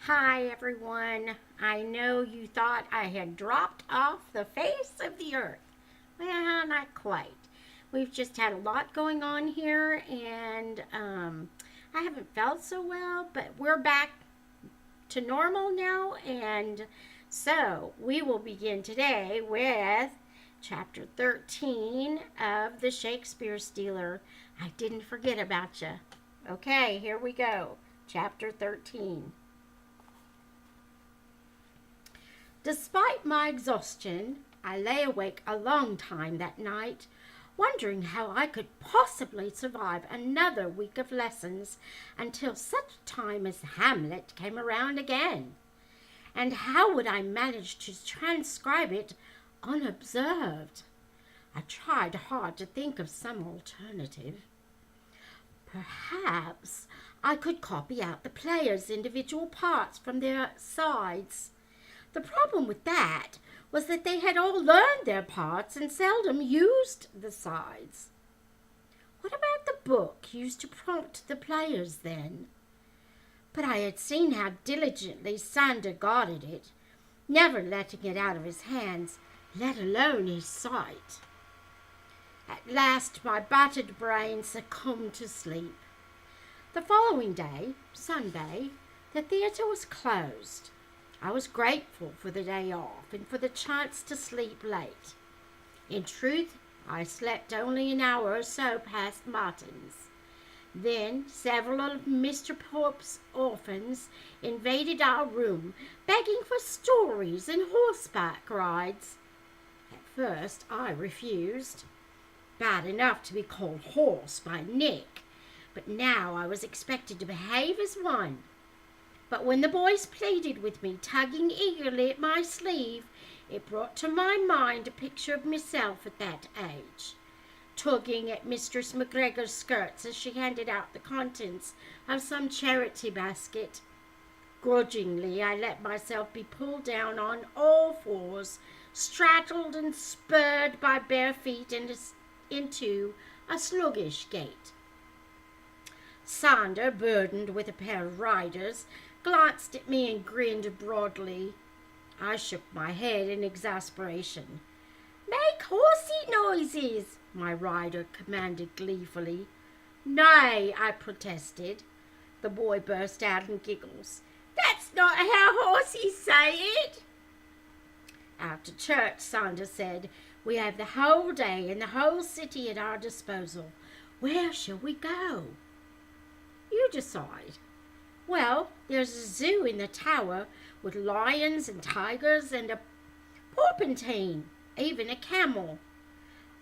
Hi, everyone. I know you thought I had dropped off the face of the earth. Well, not quite. We've just had a lot going on here, and I haven't felt so well, but we're back to normal now, and so we will begin today with chapter 13 of the Shakespeare Stealer. I didn't forget about you. Okay, here we go. Chapter 13. Despite my exhaustion, I lay awake a long time that night, wondering how I could possibly survive another week of lessons until such time as Hamlet came around again. And how would I manage to transcribe it unobserved? I tried hard to think of some alternative. Perhaps I could copy out the players' individual parts from their sides. The problem with that was that they had all learned their parts and seldom used the sides. What about the book used to prompt the players then? But I had seen how diligently Sander guarded it, never letting it out of his hands, let alone his sight. At last my battered brain succumbed to sleep. The following day, Sunday, the theatre was closed. I was grateful for the day off and for the chance to sleep late. In truth, I slept only an hour or so past Martin's. Then several of Mr. Pope's orphans invaded our room, begging for stories and horseback rides. At first I refused. Bad enough to be called hoarse by Nick, but now I was expected to behave as one. But when the boys pleaded with me, tugging eagerly at my sleeve, it brought to my mind a picture of myself at that age, tugging at Mistress McGregor's skirts as she handed out the contents of some charity basket. Grudgingly, I let myself be pulled down on all fours, straddled and spurred by bare feet into a sluggish gait. Sander, burdened with a pair of riders, glanced at me and grinned broadly. I shook my head in exasperation. "Make horsey noises," my rider commanded gleefully. "Nay," I protested. The boy burst out in giggles. "That's not how horses say it." After church, Sander said, "We have the whole day and the whole city at our disposal. Where shall we go?" "You decide." "Well, there's a zoo in the tower with lions and tigers and a porpentine, even a camel.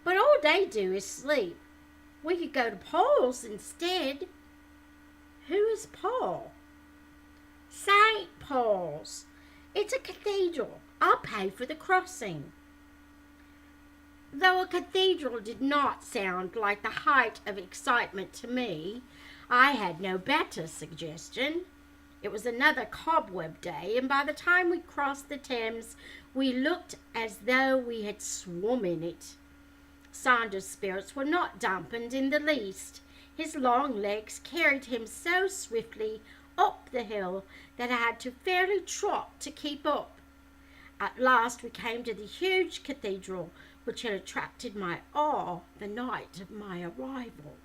But all they do is sleep. We could go to Paul's instead." "Who is Paul?" "St. Paul's. It's a cathedral. I'll pay for the crossing." Though a cathedral did not sound like the height of excitement to me, I had no better suggestion. It was another cobweb day, and by the time we crossed the Thames, we looked as though we had swum in it. Sander's spirits were not dampened in the least. His long legs carried him so swiftly up the hill that I had to fairly trot to keep up. At last we came to the huge cathedral, which had attracted my awe the night of my arrival.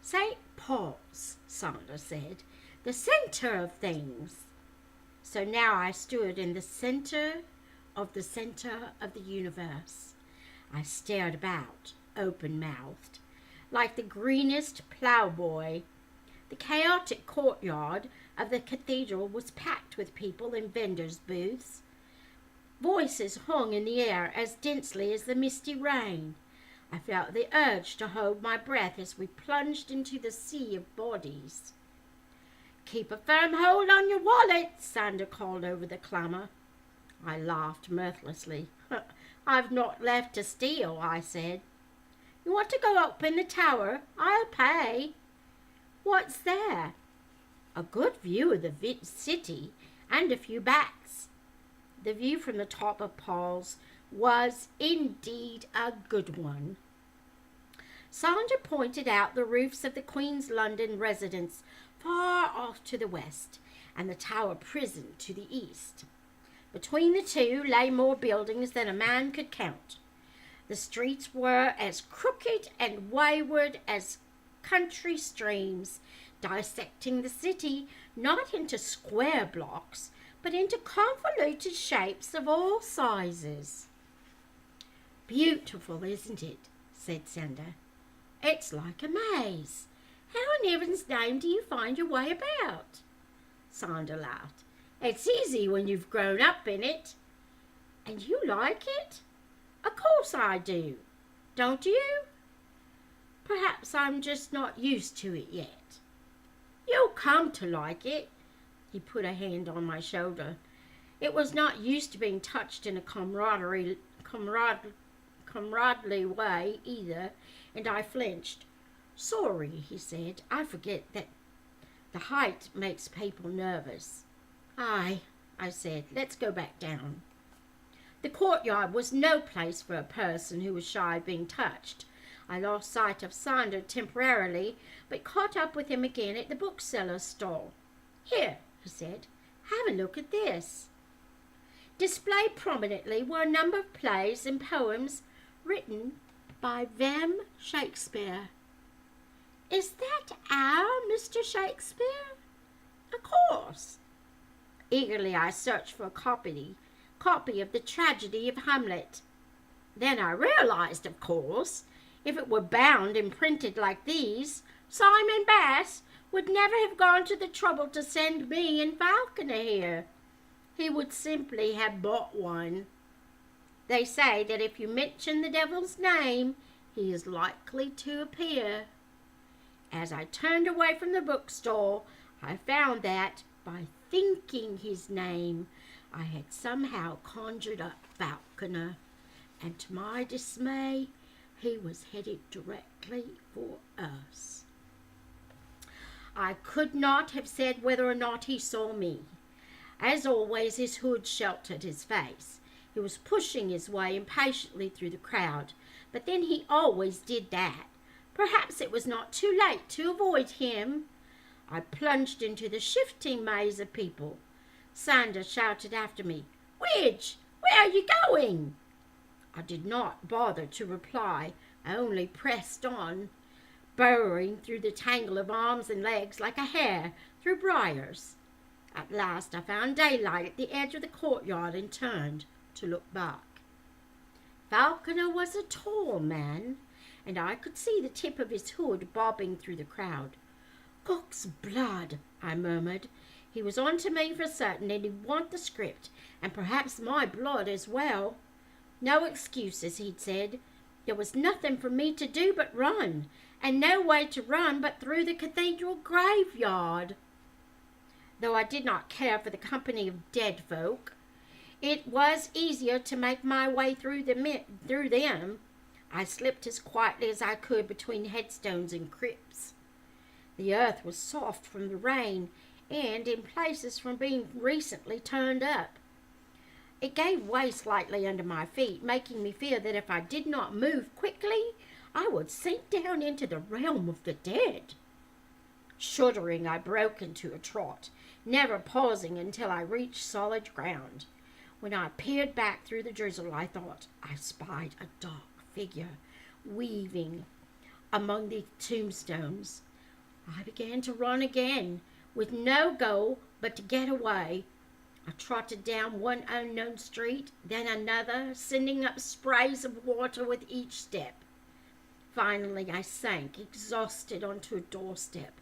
"St. Paul's," Sander said, "the centre of things." So now I stood in the centre of the universe. I stared about, open-mouthed, like the greenest ploughboy. The chaotic courtyard of the cathedral was packed with people in vendors' booths. Voices hung in the air as densely as the misty rain. I felt the urge to hold my breath as we plunged into the sea of bodies. "Keep a firm hold on your wallet," Sander called over the clamour. I laughed mirthlessly. "I've not left to steal," I said. "You want to go up in the tower? I'll pay." "What's there?" "A good view of the city and a few bats." The view from the top of Paul's was indeed a good one. Sander pointed out the roofs of the Queen's London residence far off to the west, and the Tower Prison to the east. Between the two lay more buildings than a man could count. The streets were as crooked and wayward as country streams, dissecting the city not into square blocks, but into convoluted shapes of all sizes. "Beautiful, isn't it?" said Sander. "It's like a maze. How in heaven's name do you find your way about?" Sander laughed. "It's easy when you've grown up in it." "And you like it?" "Of course I do. Don't you?" "Perhaps I'm just not used to it yet." "You'll come to like it." He put a hand on my shoulder. It was not used to being touched in a camaraderie way either, and I flinched. "Sorry," he said. "I forget that the height makes people nervous." "Aye," I said. "Let's go back down." The courtyard was no place for a person who was shy of being touched. I lost sight of Sander temporarily, but caught up with him again at the bookseller's stall. "Here," he said, "have a look at this." Displayed prominently were a number of plays and poems written by Shakespeare. "Is that our Mr. Shakespeare?" "Of course." Eagerly I searched for a copy of the tragedy of Hamlet. Then I realized, of course, if it were bound and printed like these, Simon Bass would never have gone to the trouble to send me and Falconer here. He would simply have bought one. They say that if you mention the devil's name, he is likely to appear. As I turned away from the bookstall, I found that, by thinking his name, I had somehow conjured up Falconer, and to my dismay, he was headed directly for us. I could not have said whether or not he saw me. As always, his hood sheltered his face. He was pushing his way impatiently through the crowd, but then he always did that. Perhaps it was not too late to avoid him. I plunged into the shifting maze of people. Sander shouted after me, "Widge, where are you going?" I did not bother to reply. I only pressed on, burrowing through the tangle of arms and legs like a hare through briars. At last I found daylight at the edge of the courtyard and turned to look back. Falconer was a tall man, and I could see the tip of his hood bobbing through the crowd. "Cook's blood," I murmured. He was on to me for certain, and he'd want the script, and perhaps my blood as well. No excuses, he'd said. There was nothing for me to do but run, and no way to run but through the cathedral graveyard. Though I did not care for the company of dead folk, it was easier to make my way through them. I slipped as quietly as I could between headstones and crypts. The earth was soft from the rain, and in places from being recently turned up. It gave way slightly under my feet, making me fear that if I did not move quickly, I would sink down into the realm of the dead. Shuddering, I broke into a trot, never pausing until I reached solid ground. When I peered back through the drizzle, I thought I spied a dark figure weaving among the tombstones. I began to run again, with no goal but to get away. I trotted down one unknown street, then another, sending up sprays of water with each step. Finally, I sank, exhausted, onto a doorstep.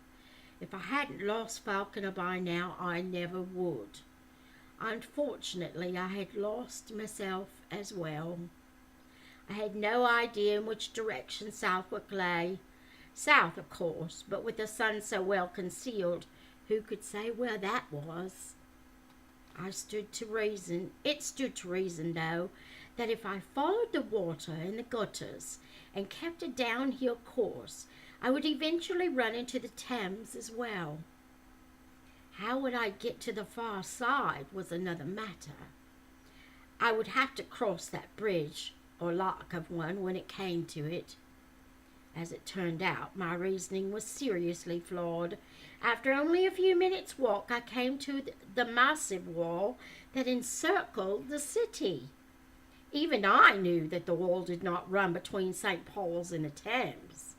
If I hadn't lost Falconer by now, I never would. Unfortunately, I had lost myself as well. I had no idea in which direction Southwark lay. South, of course, but with the sun so well concealed, who could say where that was? It stood to reason, though, that if I followed the water in the gutters and kept a downhill course, I would eventually run into the Thames as well. How would I get to the far side was another matter. I would have to cross that bridge, or lock of one, when it came to it. As it turned out, my reasoning was seriously flawed. After only a few minutes' walk, I came to the massive wall that encircled the city. Even I knew that the wall did not run between St. Paul's and the Thames.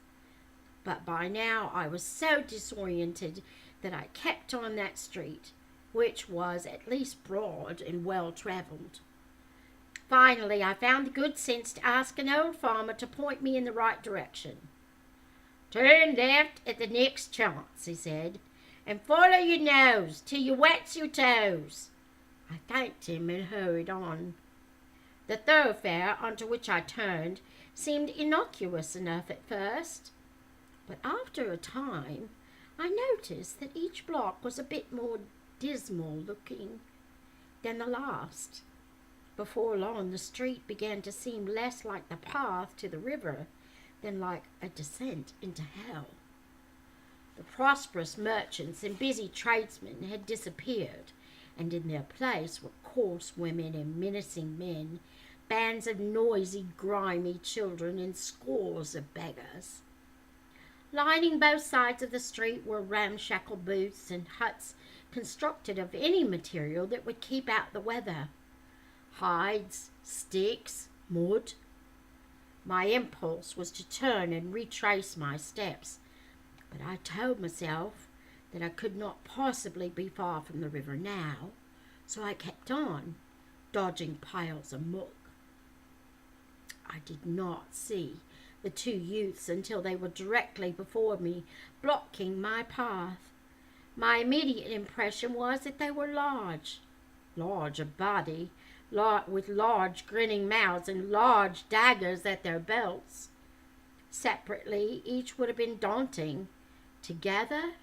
But by now I was so disoriented that I kept on that street, which was at least broad and well-traveled. Finally, I found the good sense to ask an old farmer to point me in the right direction. "Turn left at the next chance," he said, "and follow your nose till you wets your toes." I thanked him and hurried on. The thoroughfare onto which I turned seemed innocuous enough at first, but after a time I noticed that each block was a bit more dismal looking than the last. Before long, the street began to seem less like the path to the river than like a descent into hell. The prosperous merchants and busy tradesmen had disappeared, and in their place were coarse women and menacing men, bands of noisy, grimy children, and scores of beggars. Lining both sides of the street were ramshackle booths and huts constructed of any material that would keep out the weather. Hides, sticks, mud. My impulse was to turn and retrace my steps, but I told myself that I could not possibly be far from the river now, so I kept on, dodging piles of muck. I did not see the two youths until they were directly before me, blocking my path. My immediate impression was that they were large of body, with large grinning mouths and large daggers at their belts. Separately, each would have been daunting. Together,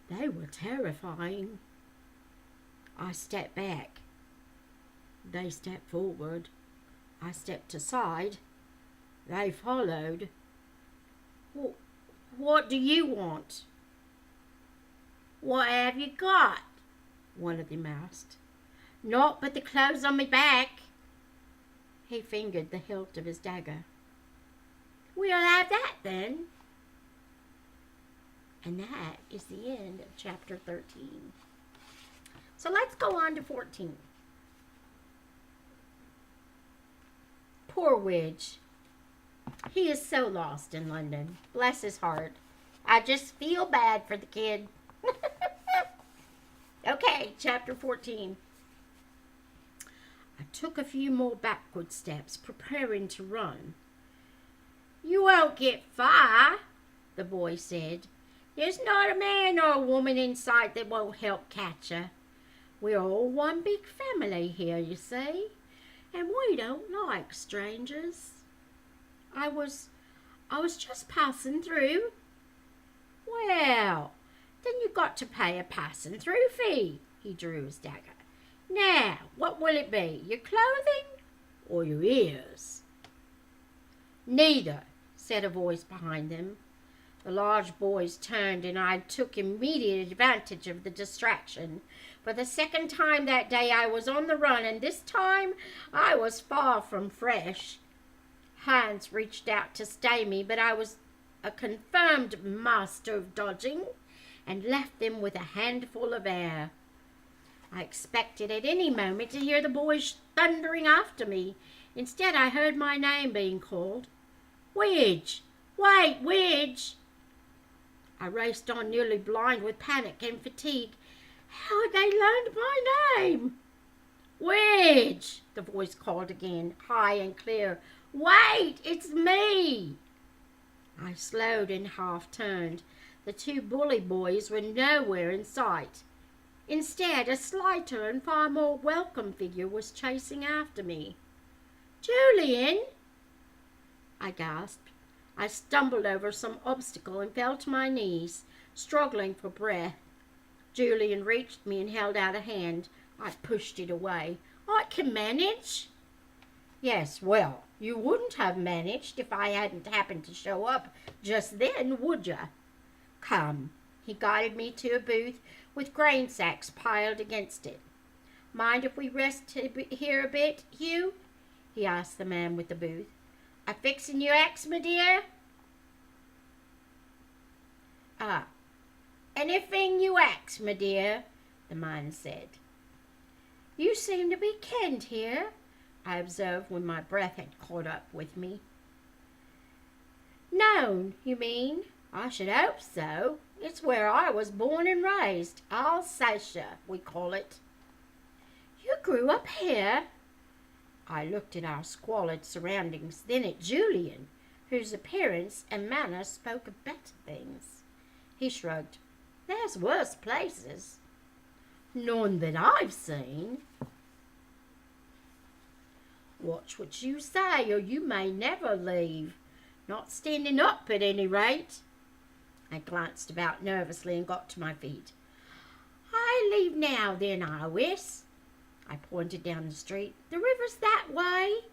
they were terrifying. I stepped back. They stepped forward. I stepped aside. They followed. "What do you want?" "What have you got?" one of them asked. "Naught but the clothes on me back." He fingered the hilt of his dagger. "We'll have that then." And that is the end of chapter 13. So let's go on to 14. Poor Widge. He is so lost in London. Bless his heart. I just feel bad for the kid. Okay, chapter 14. I took a few more backward steps, preparing to run. "You won't get far," the boy said. "There's not a man or a woman in sight that won't help catch her. We're all one big family here, you see, and we don't like strangers. I was just passing through." "Well, then you got to pay a passing through fee." He drew his dagger. "Now, what will it be, your clothing or your ears?" "Neither," said a voice behind them. The large boys turned, and I took immediate advantage of the distraction. For the second time that day I was on the run, and this time I was far from fresh. Hans reached out to stay me, but I was a confirmed master of dodging, and left them with a handful of air. I expected at any moment to hear the boys thundering after me. Instead, I heard my name being called. "Widge! Wait, Widge!" I raced on, nearly blind with panic and fatigue. How had they learned my name? "Widge!" the voice called again, high and clear. "Wait, it's me!" I slowed and half turned. The two bully boys were nowhere in sight. Instead, a slighter and far more welcome figure was chasing after me. "Julian!" I gasped. I stumbled over some obstacle and fell to my knees, struggling for breath. Julian reached me and held out a hand. I pushed it away. "I can manage." "Yes, well, you wouldn't have managed if I hadn't happened to show up just then, would you? Come." He guided me to a booth with grain sacks piled against it. "Mind if we rest here a bit, Hugh?" he asked the man with the booth. "A fixin' your axe, my dear?" "Ah, anything you ax, my dear," the man said. "You seem to be kenned here," I observed when my breath had caught up with me. "Known, you mean? I should hope so. It's where I was born and raised. Alsatia, we call it." "You grew up here?" I looked at our squalid surroundings, then at Julian, whose appearance and manner spoke of better things. He shrugged. "There's worse places." "None that I've seen." "Watch what you say, or you may never leave. Not standing up, at any rate." I glanced about nervously and got to my feet. "I leave now, then, I wiss." I pointed down the street. "The river's that way."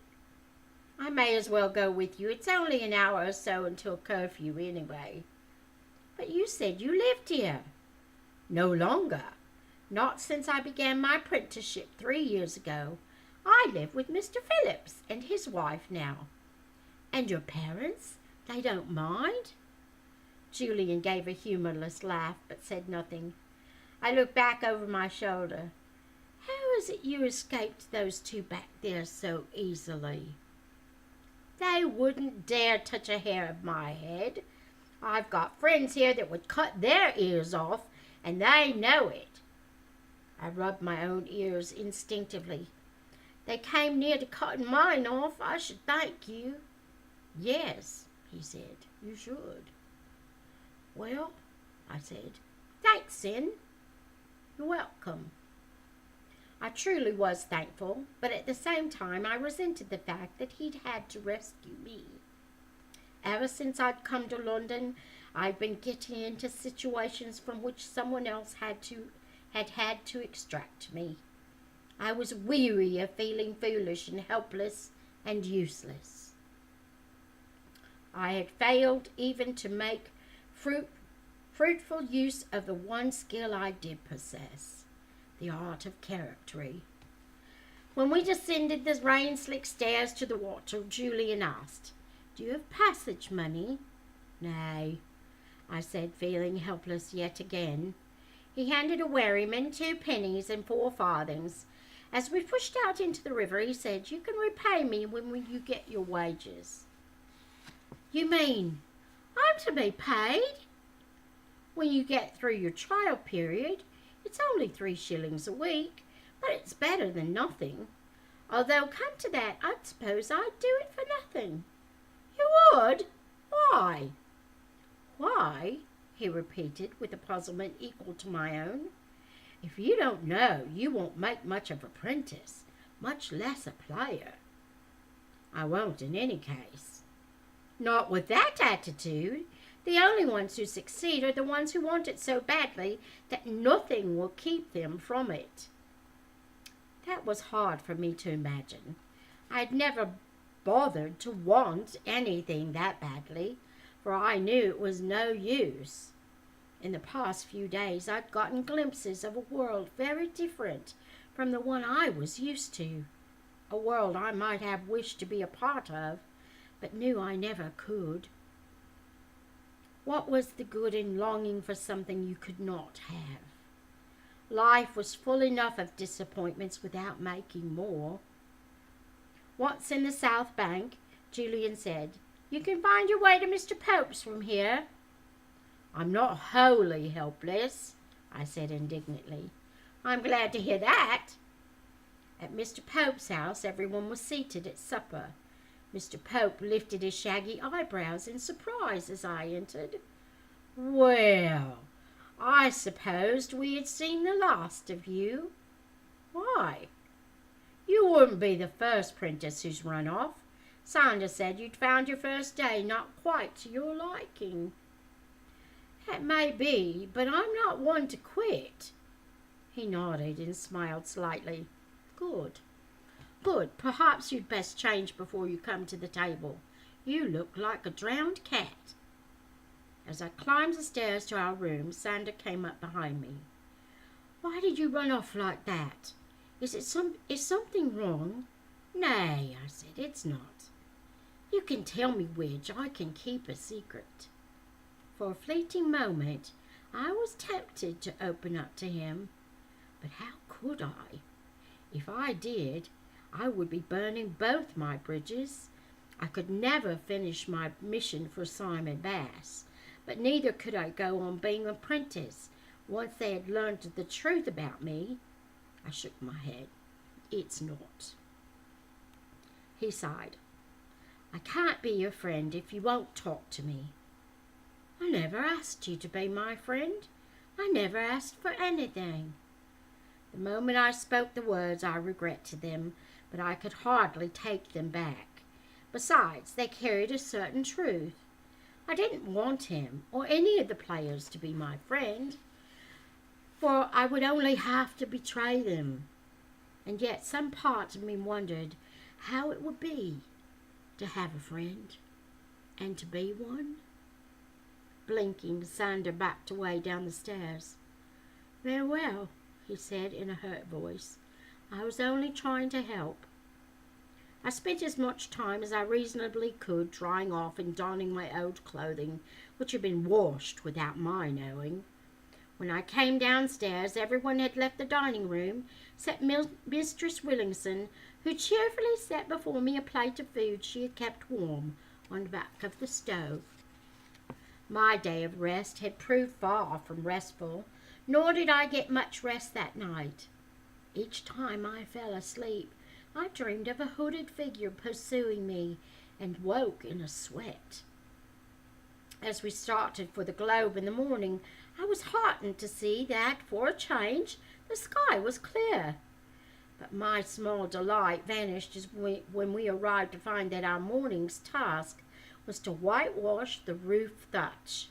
"I may as well go with you. It's only an hour or so until curfew, anyway." "But you said you lived here." "No longer. Not since I began my apprenticeship 3 years ago. I live with Mr. Phillips and his wife now." "And your parents? They don't mind?" Julian gave a humorless laugh, but said nothing. I looked back over my shoulder. "How is it you escaped those two back there so easily?" "They wouldn't dare touch a hair of my head. I've got friends here that would cut their ears off, and they know it." I rubbed my own ears instinctively. "They came near to cutting mine off, I should thank you." "Yes," he said, "you should." "Well," I said, "thanks, Sin." "You're welcome." I truly was thankful, but at the same time I resented the fact that he'd had to rescue me. Ever since I'd come to London, I'd been getting into situations from which someone else had to extract me. I was weary of feeling foolish and helpless and useless. I had failed even to make fruitful use of the one skill I did possess, the art of charactery. When we descended the rain-slick stairs to the water, Julian asked, "Do you have passage money?" "Nay," I said, feeling helpless yet again. He handed a wherryman 2 pennies and 4 farthings. As we pushed out into the river, he said, "You can repay me when you get your wages." "You mean I'm to be paid?" "When you get through your trial period. It's only 3 shillings a week, but it's better than nothing. Although, come to that, I suppose I'd do it for nothing." "You would? Why?" "Why?" he repeated with a puzzlement equal to my own. "If you don't know, you won't make much of an apprentice, much less a player." "I won't in any case." "Not with that attitude. The only ones who succeed are the ones who want it so badly that nothing will keep them from it." That was hard for me to imagine. I'd never bothered to want anything that badly, for I knew it was no use. In the past few days I'd gotten glimpses of a world very different from the one I was used to, a world I might have wished to be a part of, but knew I never could. What was the good in longing for something you could not have? Life was full enough of disappointments without making more. Once in the South Bank, Julian said, "You can find your way to Mr. Pope's from here." "I'm not wholly helpless," I said indignantly. "I'm glad to hear that." At Mr. Pope's house, everyone was seated at supper. Mr. Pope lifted his shaggy eyebrows in surprise as I entered. "Well, I supposed we had seen the last of you." "Why?" "You wouldn't be the first prentice who's run off. Sanders said you'd found your first day not quite to your liking." "That may be, but I'm not one to quit." He nodded and smiled slightly. Good. Perhaps you'd best change before you come to the table. You look like a drowned cat." As I climbed the stairs to our room, Sandra came up behind me. "Why did you run off like that? Is something wrong?" "Nay," I said, "it's not." "You can tell me, Widge. I can keep a secret." For a fleeting moment, I was tempted to open up to him, but how could I? If I did, I would be burning both my bridges. I could never finish my mission for Simon Bass, but neither could I go on being an apprentice once they had learned the truth about me. I shook my head. It's not. He sighed. I can't be your friend if you won't talk to me. I never asked you to be my friend. I never asked for anything. The moment I spoke the words, I regretted them, but I could hardly take them back. Besides, they carried a certain truth. I didn't want him or any of the players to be my friend, for I would only have to betray them. And yet some part of me wondered how it would be to have a friend and to be one. Blinking, Sander backed away down the stairs. Very well, he said in a hurt voice. I was only trying to help. I spent as much time as I reasonably could drying off and donning my old clothing, which had been washed without my knowing. When I came downstairs, everyone had left the dining room, except Mistress Willingson, who cheerfully set before me a plate of food she had kept warm on the back of the stove. My day of rest had proved far from restful, nor did I get much rest that night. Each time I fell asleep, I dreamed of a hooded figure pursuing me and woke in a sweat. As we started for the Globe in the morning, I was heartened to see that, for a change, the sky was clear. But my small delight vanished when we arrived to find that our morning's task was to whitewash the roof thatch.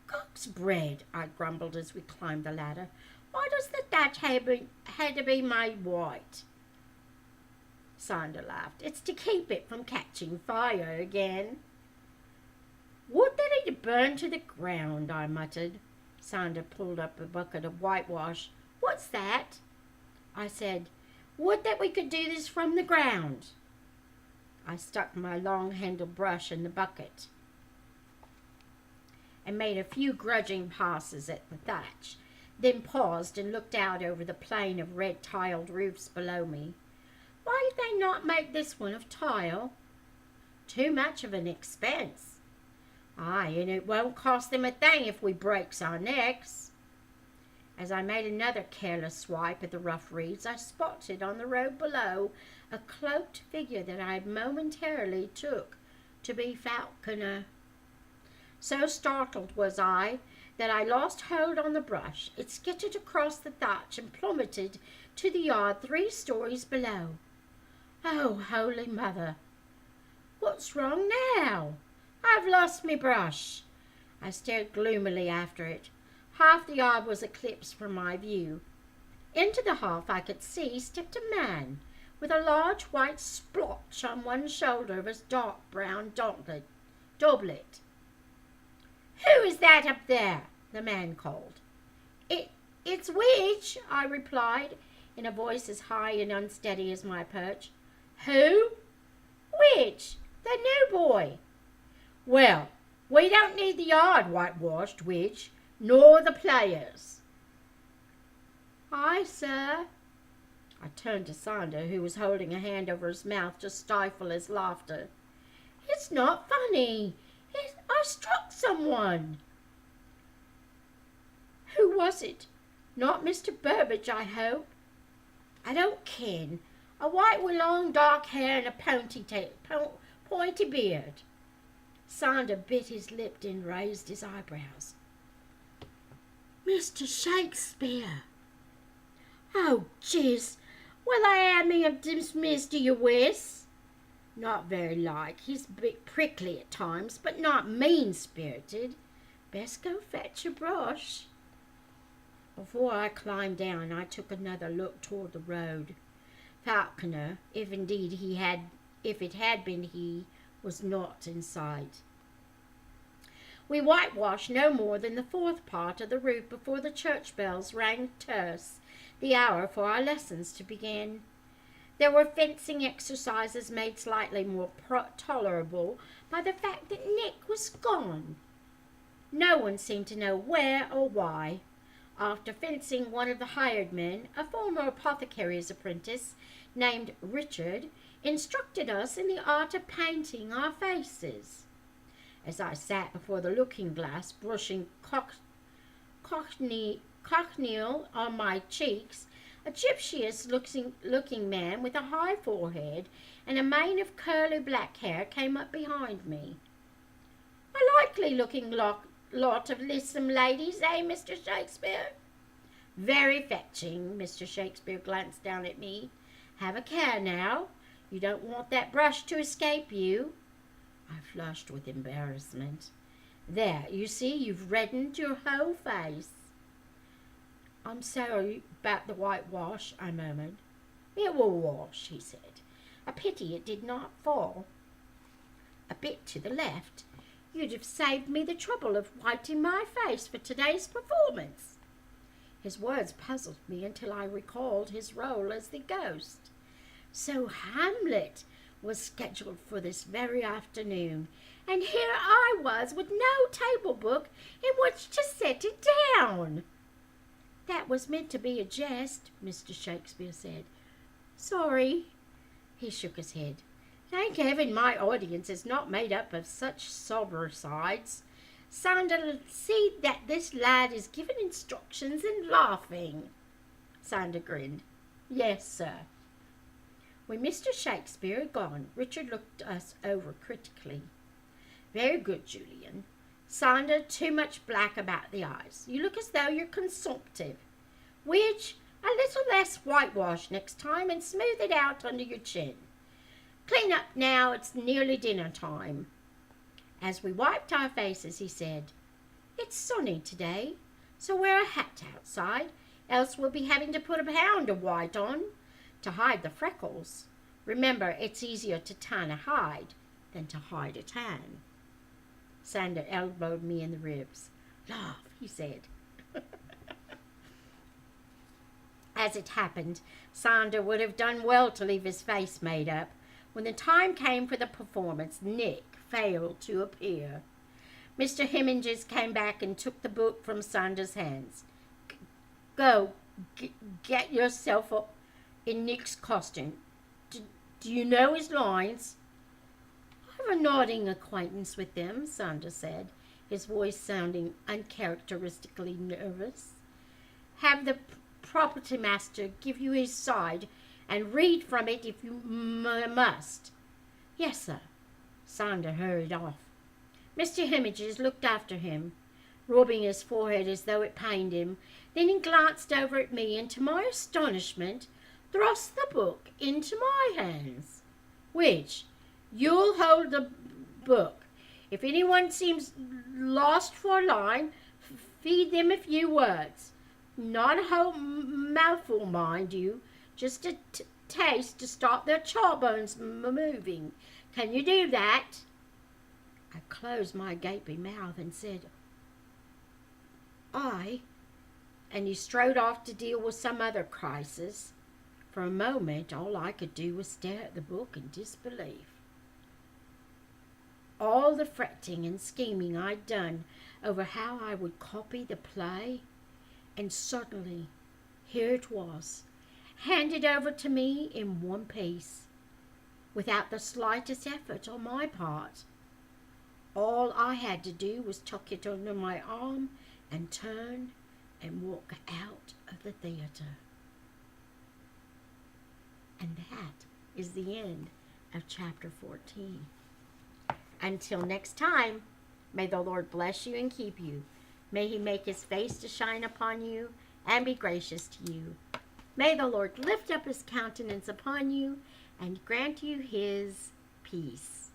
Cook's bread, I grumbled as we climbed the ladder. Why does the thatch have to be made white? Sander laughed. It's to keep it from catching fire again. Wood that had burned to the ground, I muttered. Sander pulled up a bucket of whitewash. What's that? I said, would that we could do this from the ground. I stuck my long-handled brush in the bucket and made a few grudging passes at the thatch, then paused and looked out over the plain of red-tiled roofs below me. Why did they not make this one of tile? Too much of an expense. Aye, and it won't cost them a thing if we breaks our necks. As I made another careless swipe at the rough reeds, I spotted on the road below a cloaked figure that I momentarily took to be Falconer. So startled was I that I lost hold on the brush. It skittered across the thatch and plummeted to the yard 3 stories below. Oh, Holy Mother! What's wrong now? I've lost me brush. I stared gloomily after it. Half the yard was eclipsed from my view. Into the half I could see stepped a man with a large white splotch on one shoulder of his dark brown doublet. Who is that up there? The man called. It's Widge, I replied, in a voice as high and unsteady as my perch. Who? Widge, the new boy. Well, we don't need the yard whitewashed, Widge, nor the players. Aye, sir. I turned to Sander, who was holding a hand over his mouth to stifle his laughter. It's not funny. I struck someone. Who was it? Not Mr. Burbage, I hope. I don't ken. A white with long dark hair and a pointy beard. Sander bit his lip and raised his eyebrows. Mr. Shakespeare. Oh, jizz. Will I have me of dismissed to your wis? Not very like. He's a bit prickly at times, but not mean-spirited. Best go fetch your brush. Before I climbed down, I took another look toward the road. Falconer, if it had been he, was not in sight. We whitewashed no more than the 4th part of the roof before the church bells rang terse, the hour for our lessons to begin. There were fencing exercises made slightly more tolerable by the fact that Nick was gone. No one seemed to know where or why. After fencing one of the hired men, a former apothecary's apprentice named Richard instructed us in the art of painting our faces. As I sat before the looking-glass brushing cochineal on my cheeks, a gypsious-looking man with a high forehead and a mane of curly black hair came up behind me. "A likely-looking lot of lissom ladies, eh, Mr. Shakespeare?" "Very fetching." Mr. Shakespeare glanced down at me. "Have a care now. You don't want that brush to escape you." I flushed with embarrassment. "There, you see, you've reddened your whole face." "I'm sorry about the whitewash," I murmured. "It will wash," he said. "A pity it did not fall a bit to the left. You'd have saved me the trouble of whitening my face for today's performance." His words puzzled me until I recalled his role as the ghost. So Hamlet was scheduled for this very afternoon, and here I was with no table book in which to set it down. "That was meant to be a jest," Mr. Shakespeare said. "Sorry." He shook his head. "Thank heaven my audience is not made up of such sobersides. Sander, see that this lad is given instructions in laughing." Sander grinned. "Yes, sir." When Mr. Shakespeare had gone, Richard looked us over critically. "Very good, Julian. Sander, too much black about the eyes. You look as though you're consumptive. Widge, a little less whitewash next time and smooth it out under your chin. Clean up now, it's nearly dinner time." As we wiped our faces, he said, "It's sunny today, so wear a hat outside, else we'll be having to put a pound of white on to hide the freckles. Remember, it's easier to tan a hide than to hide a tan." Sander elbowed me in the ribs. "Laugh," he said. As it happened, Sander would have done well to leave his face made up. When the time came for the performance, Nick failed to appear. Mr. Hemminges came back and took the book from Sander's hands. "Go, get yourself up in Nick's costume. Do you know his lines?" "I have a nodding acquaintance with them," Sander said, his voice sounding uncharacteristically nervous. "Have the property master give you his side and read from it if you must." "Yes, sir." Sander hurried off. Mr. Hemminges looked after him, rubbing his forehead as though it pained him. Then he glanced over at me and, to my astonishment, thrust the book into my hands. "Widge, you'll hold the book. If anyone seems lost for a line, feed them a few words. Not a whole mouthful, mind you. Just a taste to stop their jawbones moving. Can you do that?" I closed my gaping mouth and said, "Aye," and he strode off to deal with some other crisis. For a moment, all I could do was stare at the book in disbelief. All the fretting and scheming I'd done over how I would copy the play, and suddenly, here it was, handed over to me in one piece, without the slightest effort on my part. All I had to do was tuck it under my arm and turn and walk out of the theater. And that is the end of chapter 14. Until next time, may the Lord bless you and keep you. May he make his face to shine upon you and be gracious to you. May the Lord lift up his countenance upon you and grant you his peace.